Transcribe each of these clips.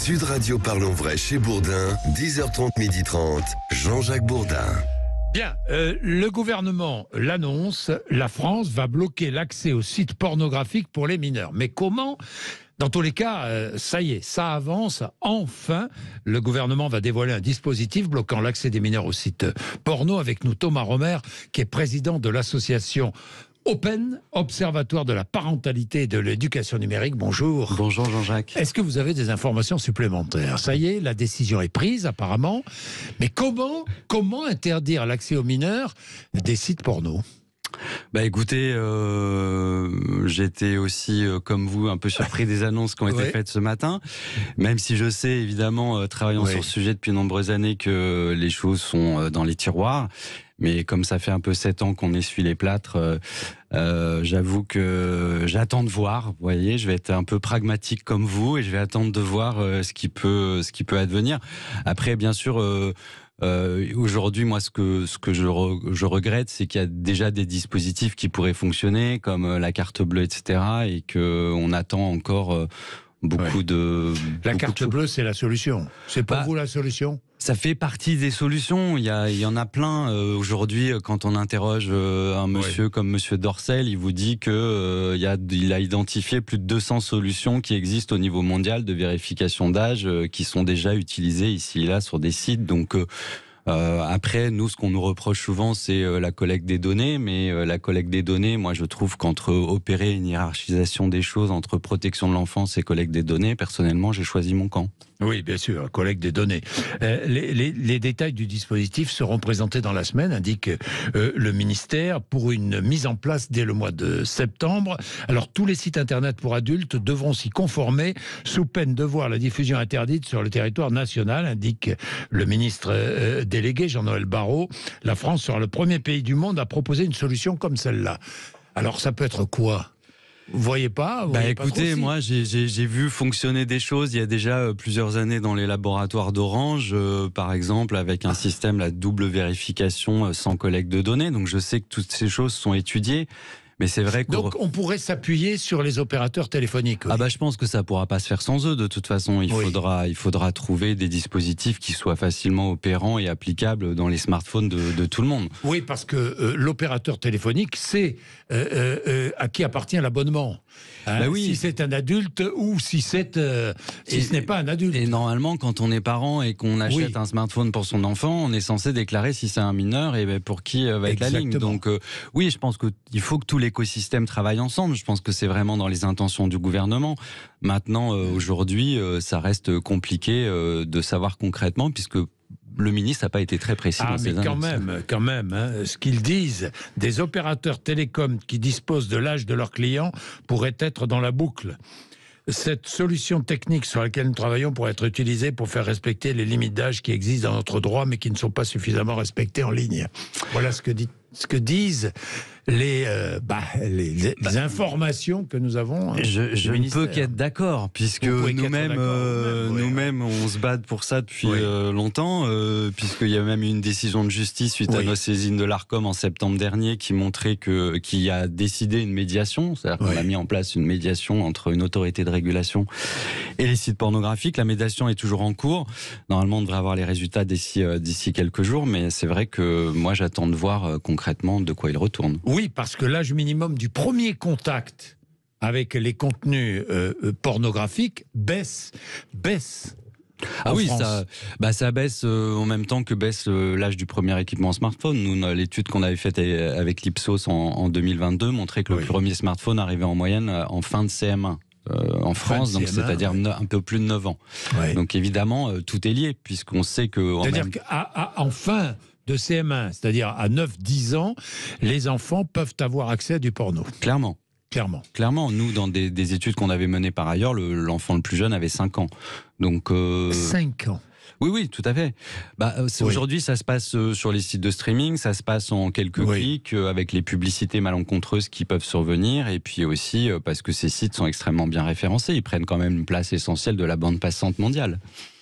Sud Radio Parlons Vrai chez Bourdin, 10h30, 12h30, Jean-Jacques Bourdin. Bien, le gouvernement l'annonce, la France va bloquer l'accès aux sites pornographiques pour les mineurs. Mais comment ? Dans tous les cas, ça y est, ça avance. Enfin, le gouvernement va dévoiler un dispositif bloquant l'accès des mineurs aux sites porno. Avec nous, Thomas Romer, qui est président de l'association Open, Observatoire de la parentalité et de l'éducation numérique. Bonjour. Bonjour Jean-Jacques. Est-ce que vous avez des informations supplémentaires ? Ça y est, la décision est prise apparemment. Mais comment interdire l'accès aux mineurs des sites porno ? Bah écoutez, j'étais aussi comme vous un peu surpris des annonces qui ont été faites ce matin, même si je sais évidemment, travaillant sur ce sujet depuis de nombreuses années, que les choses sont dans les tiroirs. Mais comme ça fait un peu 7 ans qu'on essuie les plâtres, j'avoue que j'attends de voir. Vous voyez, je vais être un peu pragmatique comme vous et je vais attendre de voir ce qui peut advenir. Après, bien sûr, aujourd'hui, moi, ce que je regrette, c'est qu'il y a déjà des dispositifs qui pourraient fonctionner, comme la carte bleue, etc., et que on attend encore beaucoup de. La carte bleue, c'est la solution. C'est pour vous la solution ? Ça fait partie des solutions. Il y en a plein. Aujourd'hui, quand on interroge un monsieur comme monsieur Dorcel, il vous dit que il a identifié plus de 200 solutions qui existent au niveau mondial de vérification d'âge, qui sont déjà utilisées ici et là sur des sites. Donc après, nous, ce qu'on nous reproche souvent, c'est la collecte des données. Mais la collecte des données, moi, je trouve qu'entre opérer une hiérarchisation des choses, entre protection de l'enfance et collecte des données, personnellement, j'ai choisi mon camp. Oui, bien sûr, collecte des données. Les détails du dispositif seront présentés dans la semaine, indique le ministère, pour une mise en place dès le mois de septembre. Alors, tous les sites internet pour adultes devront s'y conformer, sous peine de voir la diffusion interdite sur le territoire national, indique le ministre délégué Jean-Noël Barrot. La France sera le premier pays du monde à proposer une solution comme celle-là. Alors, ça peut être quoi ? Vous voyez pas écoutez, moi j'ai vu fonctionner des choses il y a déjà plusieurs années dans les laboratoires d'Orange, par exemple avec un système, la double vérification sans collecte de données. Donc je sais que toutes ces choses sont étudiées. Mais c'est vrai que donc on pourrait s'appuyer sur les opérateurs téléphoniques. Oui. Je pense que ça pourra pas se faire sans eux. De toute façon, il faudra trouver des dispositifs qui soient facilement opérants et applicables dans les smartphones de tout le monde. Oui, parce que l'opérateur téléphonique, c'est à qui appartient l'abonnement. Si c'est un adulte ou si ce n'est pas un adulte. Et normalement, quand on est parent et qu'on achète un smartphone pour son enfant, on est censé déclarer si c'est un mineur et pour qui va être la ligne. Donc oui, je pense qu'il faut que tout l'écosystème travaille ensemble. Je pense que c'est vraiment dans les intentions du gouvernement. Maintenant, aujourd'hui, ça reste compliqué de savoir concrètement, puisque le ministre n'a pas été très précis dans ses annonces. Quand même, ce qu'ils disent, des opérateurs télécoms qui disposent de l'âge de leurs clients pourraient être dans la boucle. Cette solution technique sur laquelle nous travaillons pourrait être utilisée pour faire respecter les limites d'âge qui existent dans notre droit, mais qui ne sont pas suffisamment respectées en ligne. Voilà ce que disent les informations que nous avons. Je ne peux qu'être d'accord, puisque nous-mêmes, on se bat pour ça depuis longtemps, puisqu'il y a même eu une décision de justice suite à nos saisines de l'Arcom en septembre dernier qui a décidé une médiation, c'est-à-dire qu'on a mis en place une médiation entre une autorité de régulation et les sites pornographiques. La médiation est toujours en cours. Normalement, on devrait avoir les résultats d'ici quelques jours, mais c'est vrai que moi, j'attends de voir concrètement de quoi il retourne. Oui, parce que l'âge minimum du premier contact avec les contenus pornographiques baisse. Ça baisse en même temps que baisse l'âge du premier équipement smartphone. Nous, l'étude qu'on avait faite avec l'Ipsos en 2022 montrait que le premier smartphone arrivait en moyenne en fin de CM1. En France, donc c'est-à-dire un peu plus de 9 ans. Donc évidemment, tout est lié, puisqu'on sait que... C'est-à-dire qu'en fin de CM1, c'est-à-dire à 9-10 ans, les enfants peuvent avoir accès à du porno. Clairement. Nous, dans des études qu'on avait menées par ailleurs, l'enfant le plus jeune avait 5 ans. Donc, 5 ans. Oui, tout à fait. Aujourd'hui, ça se passe sur les sites de streaming, ça se passe en quelques clics, avec les publicités malencontreuses qui peuvent survenir, et puis aussi parce que ces sites sont extrêmement bien référencés, ils prennent quand même une place essentielle de la bande passante mondiale.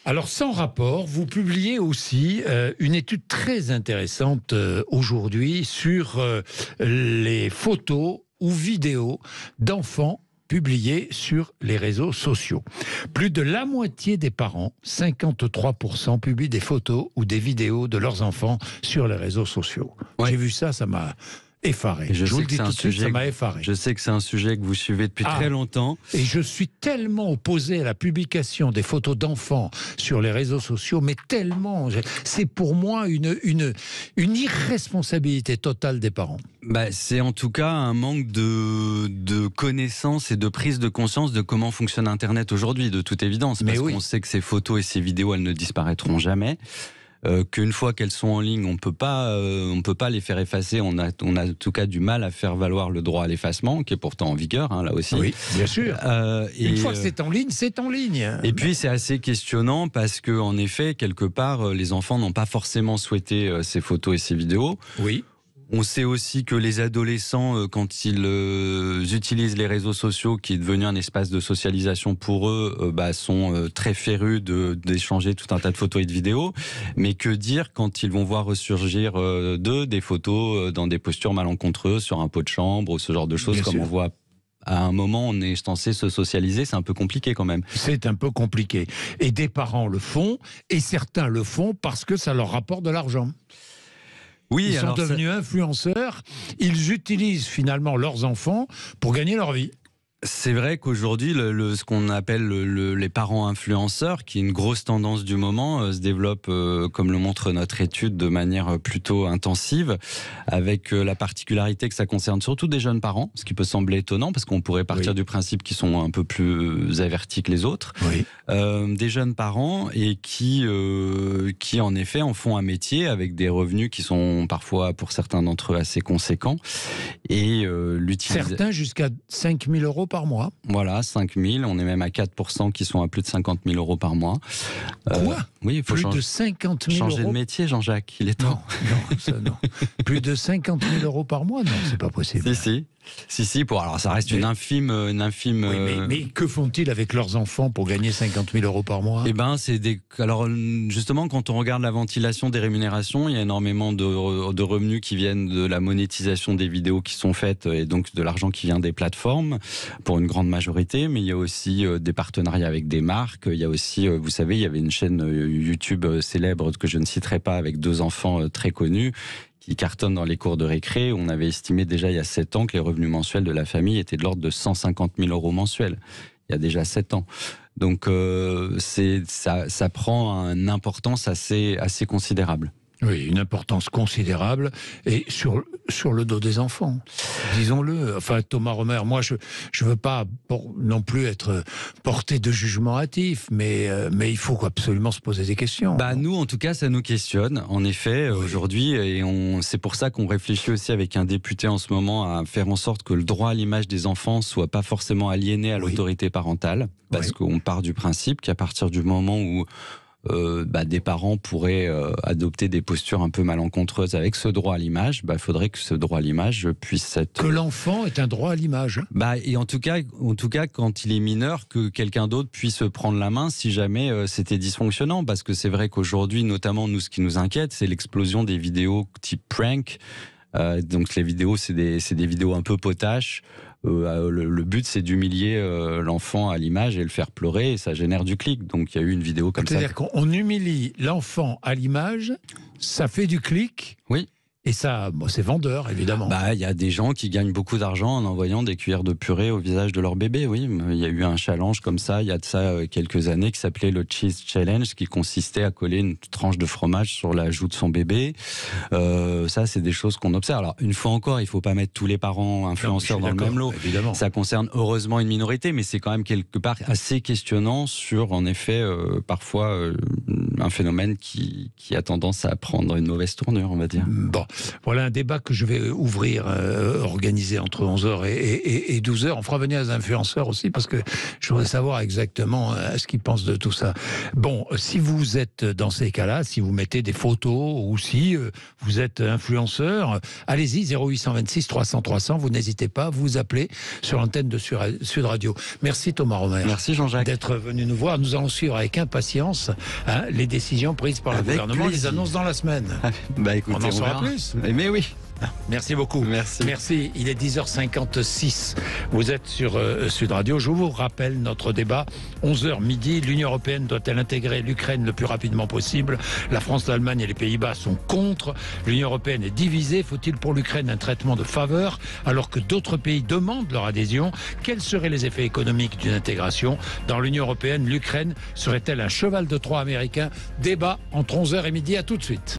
Alors, sans rapport, vous publiez aussi une étude très intéressante aujourd'hui sur les photos ou vidéos d'enfants publiées sur les réseaux sociaux. Plus de la moitié des parents, 53%, publient des photos ou des vidéos de leurs enfants sur les réseaux sociaux. Ouais. J'ai vu ça, ça m'a effaré. Je vous le dis tout de suite, ça m'a effaré. Je sais que c'est un sujet que vous suivez depuis très longtemps. Et je suis tellement opposé à la publication des photos d'enfants sur les réseaux sociaux, mais tellement. C'est pour moi une irresponsabilité totale des parents. Bah, c'est en tout cas un manque de connaissances et de prise de conscience de comment fonctionne Internet aujourd'hui, de toute évidence. Parce qu'on sait que ces photos et ces vidéos, elles ne disparaîtront jamais. Qu'une fois qu'elles sont en ligne, on peut pas les faire effacer. On a en tout cas du mal à faire valoir le droit à l'effacement, qui est pourtant en vigueur, là aussi. Oui, bien sûr. Une fois que c'est en ligne, c'est en ligne. Et puis c'est assez questionnant parce que, en effet, quelque part, les enfants n'ont pas forcément souhaité ces photos et ces vidéos. Oui. On sait aussi que les adolescents, quand ils utilisent les réseaux sociaux, qui est devenu un espace de socialisation pour eux, sont très férus d'échanger tout un tas de photos et de vidéos. Mais que dire quand ils vont voir ressurgir des photos dans des postures malencontreuses sur un pot de chambre ou ce genre de choses, on voit. À un moment, on est censé se socialiser, c'est un peu compliqué quand même. C'est un peu compliqué. Et des parents le font, et certains le font parce que ça leur rapporte de l'argent. Oui, ils sont devenus influenceurs, ils utilisent finalement leurs enfants pour gagner leur vie. C'est vrai qu'aujourd'hui, ce qu'on appelle les parents influenceurs, qui est une grosse tendance du moment, se développe, comme le montre notre étude, de manière plutôt intensive, avec la particularité que ça concerne surtout des jeunes parents, ce qui peut sembler étonnant, parce qu'on pourrait partir du principe qu'ils sont un peu plus avertis que les autres. Oui. Des jeunes parents et qui en effet en font un métier avec des revenus qui sont parfois, pour certains d'entre eux, assez conséquents. Et certains jusqu'à 5 000 € par mois. Voilà, 5 000. On est même à 4% qui sont à plus de 50 000 € par mois. Quoi ? Oui, il faut plus de 50 000 changer de métier, Jean-Jacques. Il est temps. Non, ça non. Plus de 50 000 € par mois ? Non, c'est pas possible. Si. Alors, ça reste une infime. Oui, mais que font-ils avec leurs enfants pour gagner 50 000 € par mois ? Eh ben, alors, justement, quand on regarde la ventilation des rémunérations, il y a énormément de revenus qui viennent de la monétisation des vidéos qui sont faites et donc de l'argent qui vient des plateformes pour une grande majorité. Mais il y a aussi des partenariats avec des marques. Il y a aussi, vous savez, il y avait une chaîne YouTube célèbre que je ne citerai pas avec 2 enfants très connus qui cartonnent dans les cours de récré. On avait estimé déjà il y a 7 ans que les revenus mensuels de la famille étaient de l'ordre de 150 000 € mensuels. Il y a déjà 7 ans. Donc ça prend une importance assez considérable. Oui, une importance considérable et sur le dos des enfants, disons-le. Enfin, Thomas Romer, moi je veux pas non plus être porté de jugement hâtif, mais il faut absolument se poser des questions. Nous, en tout cas, ça nous questionne, en effet, aujourd'hui, et c'est pour ça qu'on réfléchit aussi avec un député en ce moment à faire en sorte que le droit à l'image des enfants soit pas forcément aliéné à l'autorité parentale, parce qu'on part du principe qu'à partir du moment où des parents pourraient adopter des postures un peu malencontreuses avec ce droit à l'image, il faudrait que ce droit à l'image puisse être... Que l'enfant ait un droit à l'image. Et en tout cas, quand il est mineur, que quelqu'un d'autre puisse prendre la main si jamais c'était dysfonctionnant. Parce que c'est vrai qu'aujourd'hui, notamment, nous, ce qui nous inquiète, c'est l'explosion des vidéos type prank. Donc les vidéos, c'est des vidéos un peu potaches. Le but, c'est d'humilier l'enfant à l'image et le faire pleurer, et ça génère du clic. Donc il y a eu une vidéo comme ça. C'est-à-dire qu'on humilie l'enfant à l'image, ça fait du clic. Oui. Et ça, c'est vendeur, évidemment. Il y a des gens qui gagnent beaucoup d'argent en envoyant des cuillères de purée au visage de leur bébé, oui. Il y a eu un challenge comme ça, il y a de ça quelques années, qui s'appelait le Cheese Challenge, qui consistait à coller une tranche de fromage sur la joue de son bébé. Ça, c'est des choses qu'on observe. Alors, une fois encore, il ne faut pas mettre tous les parents influenceurs dans le même lot. Évidemment. Ça concerne heureusement une minorité, mais c'est quand même quelque part assez questionnant sur, en effet, parfois un phénomène qui a tendance à prendre une mauvaise tournure, on va dire. Bon. Voilà un débat que je vais ouvrir, organisé entre 11h et 12h. On fera venir les influenceurs aussi, parce que je voudrais savoir exactement ce qu'ils pensent de tout ça. Bon, si vous êtes dans ces cas-là, si vous mettez des photos, ou si vous êtes influenceur, allez-y, 0826 300 300, vous n'hésitez pas, vous appelez sur l'antenne de Sud Radio. Merci Thomas Romer. Merci Jean-Jacques. D'être venu nous voir. Nous allons suivre avec impatience les décisions prises par le gouvernement, les annonces dans la semaine. Écoutez, on en saura plus. Mais oui. Merci beaucoup. Merci. Il est 10h56. Vous êtes sur Sud Radio. Je vous rappelle notre débat. 11h midi. L'Union européenne doit-elle intégrer l'Ukraine le plus rapidement possible? La France, l'Allemagne et les Pays-Bas sont contre. L'Union européenne est divisée. Faut-il pour l'Ukraine un traitement de faveur alors que d'autres pays demandent leur adhésion? Quels seraient les effets économiques d'une intégration? Dans l'Union européenne, l'Ukraine serait-elle un cheval de Troie américain? Débat entre 11h et midi. À tout de suite.